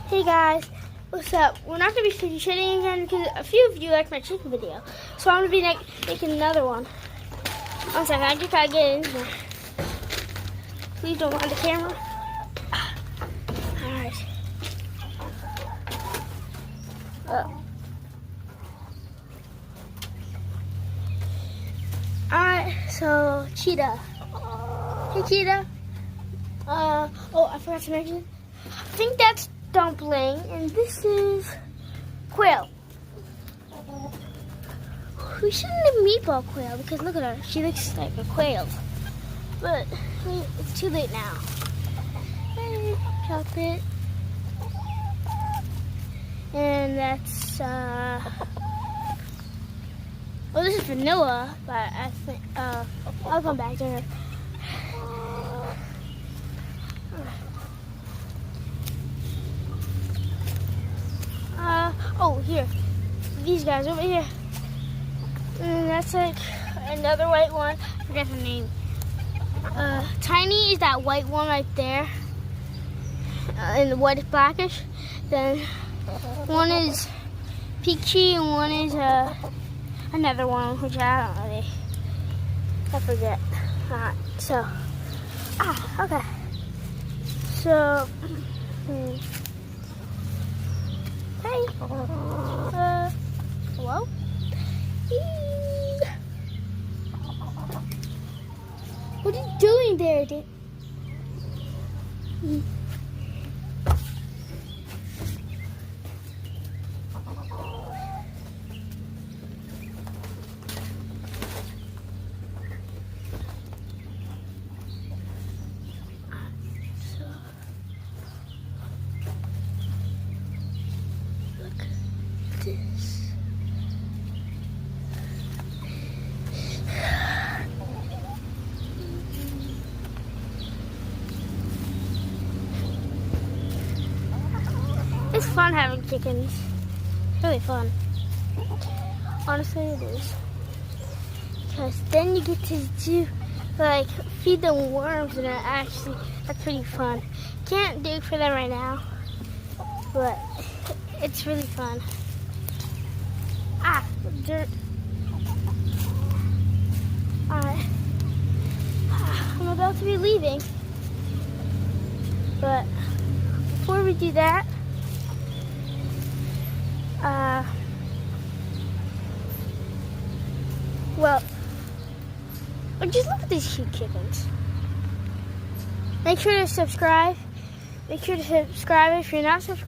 Hey guys, what's up? We're not going to be shitting again because a few of you liked my chicken video. So I'm going to be making another one. One second, I just got to get in here. Please don't mind the camera. Alright. Alright, so Cheetah. Hey Cheetah. Oh, I forgot to mention. I think that's Dumpling, and this is Quail. We shouldn't have Meatball Quail because look at her. She looks like a quail. But it's too late now. Hey, chop it. And that's well, this is Vanilla, but I think I'll come back to her. Oh, here. These guys over here. And that's like another white one. I forget the name. Tiny is that white one right there. And the white is blackish. Then one is peachy and one is another one, which I don't really, I forget. Okay. So, hey. Hello? What are you doing there, dude? This. It's fun having chickens. It's really fun. Honestly, it is. Because then you get to do, like, feed them worms, and that's pretty fun. Can't do it for them right now, but it's really fun. Dirt. Alright. I'm about to be leaving. But before we do that, well, just look at these cute chickens. Make sure to subscribe. Make sure to subscribe if you're not subscribed.